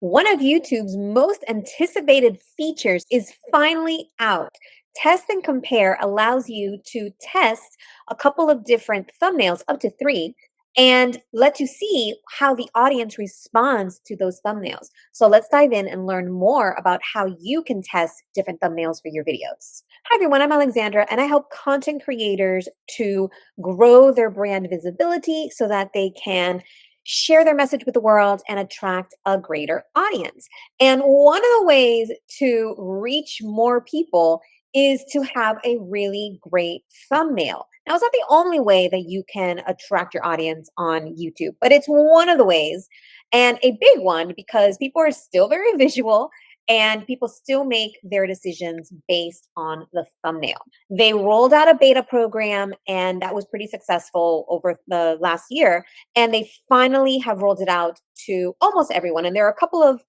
One of YouTube's most anticipated features is finally out. Test and Compare allows you to test a couple of different thumbnails, up to three, and let you see how the audience responds to those thumbnails. So let's dive in and learn more about how you can test different thumbnails for your videos. Hi, everyone. I'm Alexandra, and I help content creators to grow their brand visibility so that they can share their message with the world and attract a greater audience. And one of the ways to reach more people is to have a really great thumbnail. Now, it's not the only way that you can attract your audience on YouTube, but it's one of the ways, and a big one, because people are still very visual and people still make their decisions based on the thumbnail. They rolled out a beta program, and that was pretty successful over the last year, and they finally have rolled it out to almost everyone. And there are a couple of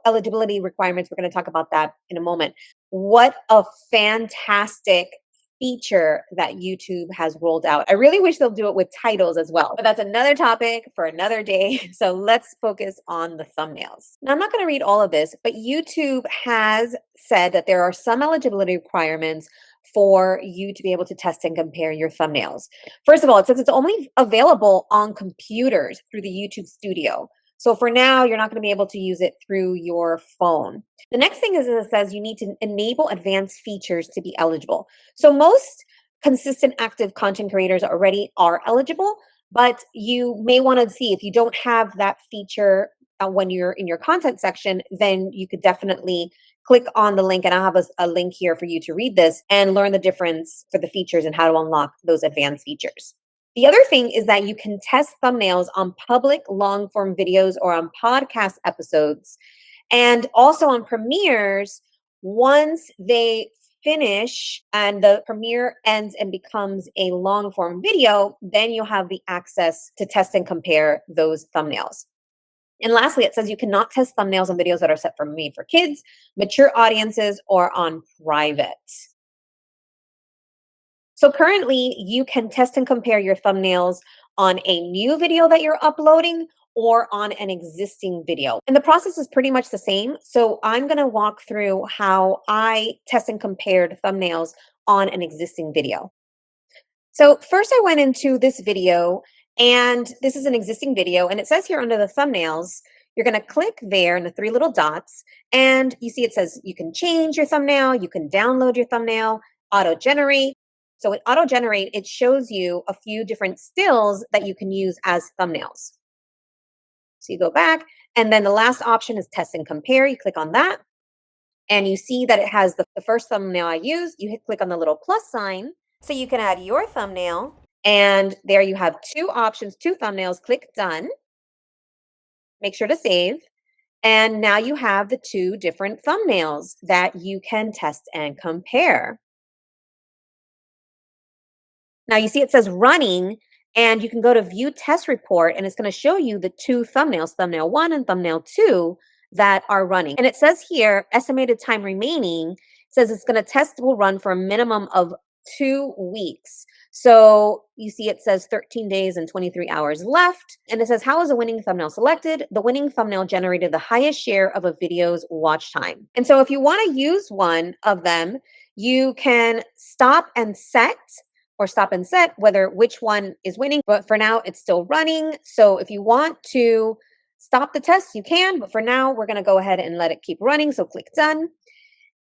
eligibility requirements. We're going to talk about that in a moment. What a fantastic feature that YouTube has rolled out. I really wish they'll do it with titles as well, but that's another topic for another day. So let's focus on the thumbnails. Now, I'm not going to read all of this, but YouTube has said that there are some eligibility requirements for you to be able to test and compare your thumbnails. First of all, it says it's only available on computers through the YouTube Studio. So for now, you're not going to be able to use it through your phone. The next thing is it says you need to enable advanced features to be eligible. So most consistent active content creators already are eligible, but you may want to see if you don't have that feature when you're in your content section, then you could definitely click on the link, and I'll have a link here for you to read this and learn the difference for the features and how to unlock those advanced features. The other thing is that you can test thumbnails on public long form videos or on podcast episodes, and also on premieres. Once they finish and the premiere ends and becomes a long form video, then you'll have the access to test and compare those thumbnails. And lastly, it says you cannot test thumbnails on videos that are set for made for kids, mature audiences, or on private. So currently, you can test and compare your thumbnails on a new video that you're uploading or on an existing video. And the process is pretty much the same. So I'm going to walk through how I test and compared thumbnails on an existing video. So first I went into this video, and this is an existing video, and it says here under the thumbnails, you're going to click there in the three little dots, and you see it says you can change your thumbnail, you can download your thumbnail, auto generate. So with auto generate, it shows you a few different stills that you can use as thumbnails. So you go back, and then the last option is test and compare. You click on that, and you see that it has the first thumbnail I used. You click on the little plus sign, so you can add your thumbnail, and there you have two options, two thumbnails. Click done. Make sure to save. And now you have the two different thumbnails that you can test and compare. Now you see it says running, and you can go to view test report, and it's going to show you the two thumbnails, thumbnail 1 and thumbnail 2, that are running. And it says here, estimated time remaining, it says it's going to test will run for a minimum of 2 weeks. So you see it says 13 days and 23 hours left. And it says, how is a winning thumbnail selected? The winning thumbnail generated the highest share of a video's watch time. And so if you want to use one of them, you can stop and set which one is winning. But for now, it's still running. So if you want to stop the test, you can. But for now, we're going to go ahead and let it keep running. So click done.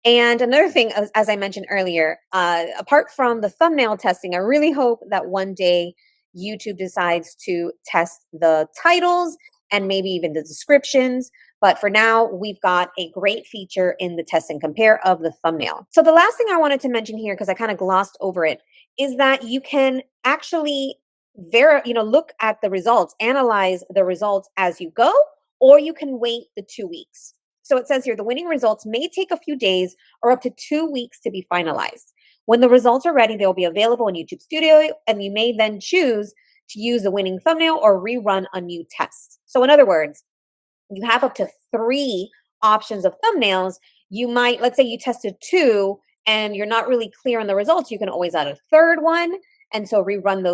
And another thing, as I mentioned earlier, apart from the thumbnail testing, I really hope that one day YouTube decides to test the titles and maybe even the descriptions. But for now, we've got a great feature in the test and compare of the thumbnail. So the last thing I wanted to mention here, because I kind of glossed over it, is that you can actually look at the results, analyze the results as you go, or you can wait the 2 weeks. So it says here, the winning results may take a few days or up to 2 weeks to be finalized. When the results are ready, they'll be available in YouTube Studio, and you may then choose to use the winning thumbnail or rerun a new test. So in other words, you have up to 3 options of thumbnails. You might, let's say you tested 2 and you're not really clear on the results, you can always add a third one. and so rerun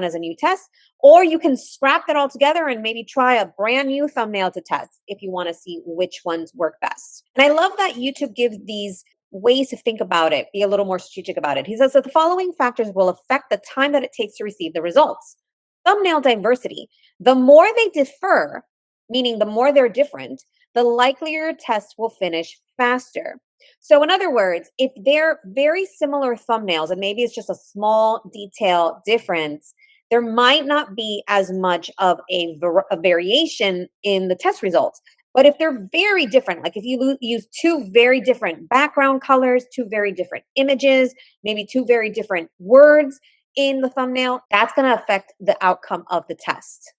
as a new test, or you can scrap that all together and maybe try a brand new thumbnail to test if you want to see which ones work best. And I love that YouTube gives these ways to think about it, be a little more strategic about it. He says that the following factors will affect the time that it takes to receive the results. Thumbnail diversity. The more they differ, meaning the more they're different, the likelier a test will finish faster. So, in other words, if they're very similar thumbnails and maybe it's just a small detail difference, there might not be as much of a variation in the test results. But if they're very different, like if you use two very different background colors, two very different images, maybe two very different words in the thumbnail, that's going to affect the outcome of the test.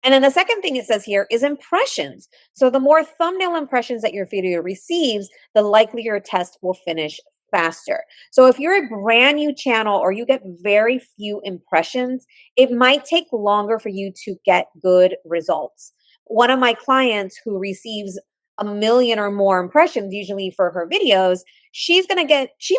And then the second thing it says here is impressions. So the more thumbnail impressions that your video receives, the likelier your test will finish faster. So if you're a brand new channel or you get very few impressions, it might take longer for you to get good results. One of my clients who receives a million or more impressions usually for her videos, she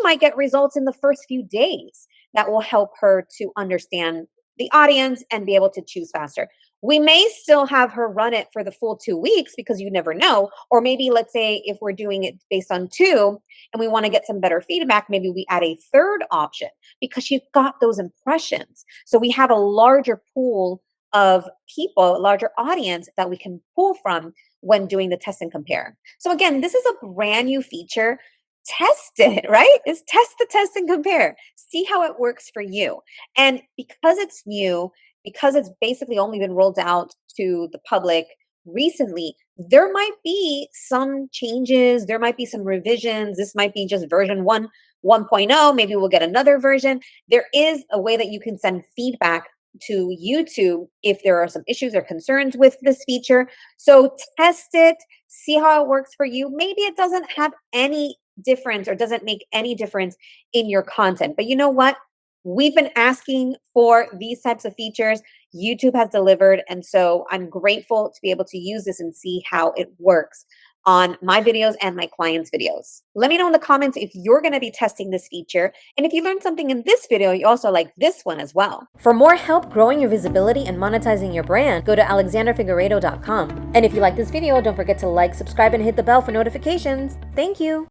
might get results in the first few days that will help her to understand the audience and be able to choose faster. We may still have her run it for the full 2 weeks because you never know. Or maybe, let's say, if we're doing it based on two and we want to get some better feedback, maybe we add a third option because you've got those impressions. So we have a larger pool of people, a larger audience that we can pull from when doing the test and compare. So, again, this is a brand new feature. Test it, right? Is test the test and compare. See how it works for you. And because it's new, because it's basically only been rolled out to the public recently, there might be some changes, there might be some revisions. This might be just version 1.0. Maybe we'll get another version. There is a way that you can send feedback to YouTube if there are some issues or concerns with this feature. So test it, see how it works for you. Maybe it doesn't have any difference or doesn't make any difference in your content. But you know what? We've been asking for these types of features. YouTube has delivered. And so I'm grateful to be able to use this and see how it works on my videos and my clients' videos. Let me know in the comments if you're going to be testing this feature. And if you learned something in this video, you also like this one as well. For more help growing your visibility and monetizing your brand, go to alexanderfigueredo.com. And if you like this video, don't forget to like, subscribe, and hit the bell for notifications. Thank you.